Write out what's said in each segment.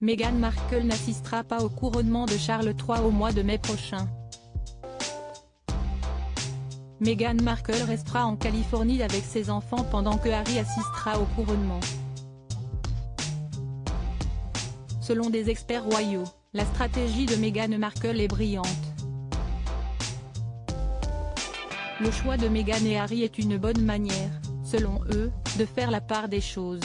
Meghan Markle n'assistera pas au couronnement de Charles III au mois de mai prochain. Meghan Markle restera en Californie avec ses enfants pendant que Harry assistera au couronnement. Selon des experts royaux, la stratégie de Meghan Markle est brillante. Le choix de Meghan et Harry est une bonne manière, selon eux, de faire la part des choses.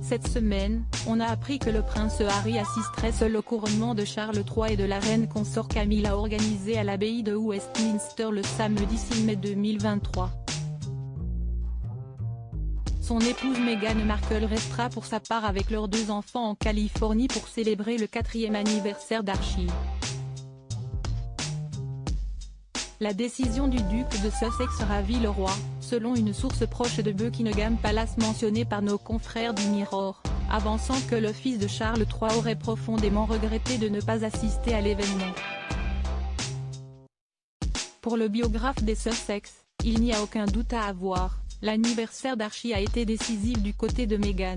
Cette semaine, on a appris que le prince Harry assisterait seul au couronnement de Charles III et de la reine consort Camilla organisé à l'abbaye de Westminster le samedi 6 mai 2023. Son épouse Meghan Markle restera pour sa part avec leurs 2 enfants en Californie pour célébrer le 4e anniversaire d'Archie. La décision du duc de Sussex ravit le roi, selon une source proche de Buckingham Palace mentionnée par nos confrères du Mirror, avançant que le fils de Charles III aurait profondément regretté de ne pas assister à l'événement. Pour le biographe des Sussex, il n'y a aucun doute à avoir, l'anniversaire d'Archie a été décisif du côté de Meghan.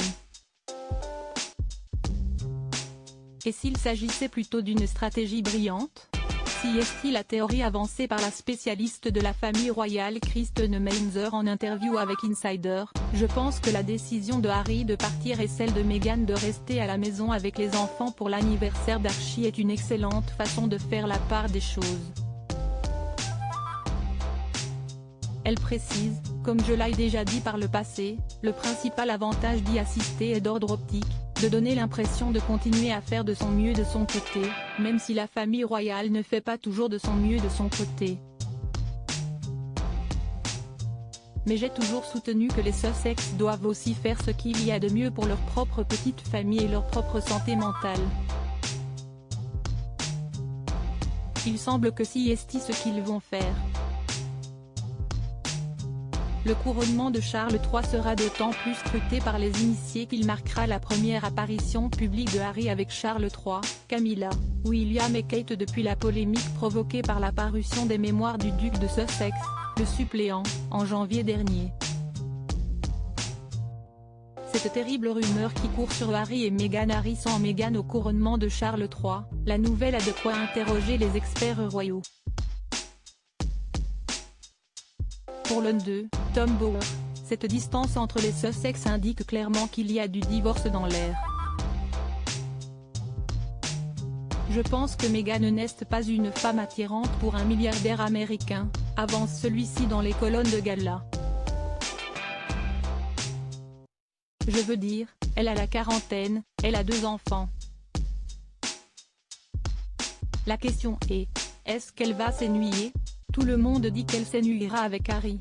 Et s'il s'agissait plutôt d'une stratégie brillante ? Si est-il la théorie avancée par la spécialiste de la famille royale Kristen Meinzer en interview avec Insider, je pense que la décision de Harry de partir et celle de Meghan de rester à la maison avec les enfants pour l'anniversaire d'Archie est une excellente façon de faire la part des choses. Elle précise, comme je l'ai déjà dit par le passé, le principal avantage d'y assister est d'ordre optique, de donner l'impression de continuer à faire de son mieux de son côté, même si la famille royale ne fait pas toujours de son mieux de son côté. Mais j'ai toujours soutenu que les Sussex doivent aussi faire ce qu'il y a de mieux pour leur propre petite famille et leur propre santé mentale. Il semble que c'est ce qu'ils vont faire. Le couronnement de Charles III sera d'autant plus scruté par les initiés qu'il marquera la première apparition publique de Harry avec Charles III, Camilla, William et Kate depuis la polémique provoquée par la parution des mémoires du duc de Sussex, le suppléant, en janvier dernier. Cette terrible rumeur qui court sur Harry et Meghan. Harry sans Meghan au couronnement de Charles III, la nouvelle a de quoi interroger les experts royaux. Pour l'un d'eux, Tom Bower, cette distance entre les Sussex indique clairement qu'il y a du divorce dans l'air. Je pense que Meghan n'est pas une femme attirante pour un milliardaire américain, avance celui-ci dans les colonnes de Gala. Je veux dire, elle a la quarantaine, elle a 2 enfants. La question est, est-ce qu'elle va s'ennuyer ? Tout le monde dit qu'elle s'ennuiera avec Harry.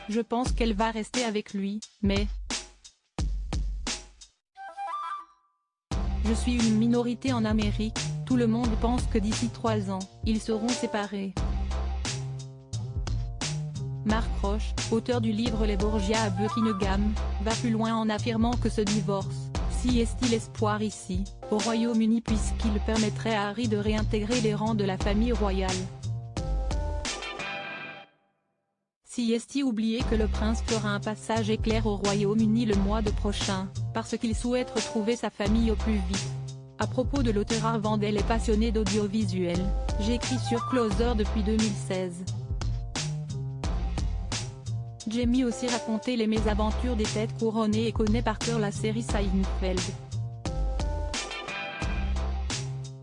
Je pense qu'elle va rester avec lui, mais... Je suis une minorité en Amérique, tout le monde pense que d'ici 3 ans, ils seront séparés. Mark Roche, auteur du livre Les Borgia à Buckingham, va plus loin en affirmant que ce divorce, si est-il espoir ici, au Royaume-Uni puisqu'il permettrait à Harry de réintégrer les rangs de la famille royale. Si est-il oublié que le prince fera un passage éclair au Royaume-Uni le mois prochain, parce qu'il souhaite retrouver sa famille au plus vite. À propos de l'auteur Arvandel et passionné d'audiovisuel, j'écris sur Closer depuis 2016. Jamie aussi raconté les mésaventures des têtes couronnées et connaît par cœur la série Seinfeld.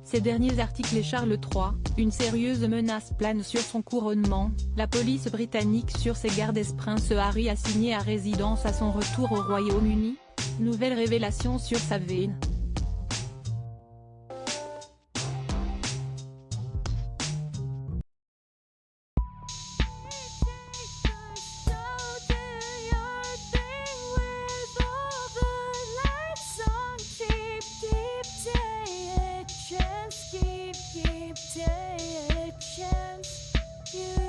Ces derniers articles et Charles III, une sérieuse menace plane sur son couronnement, la police britannique sur ses gardes. Prince Harry assigné à résidence à son retour au Royaume-Uni, nouvelle révélation sur sa veine. Keep taking a chance. You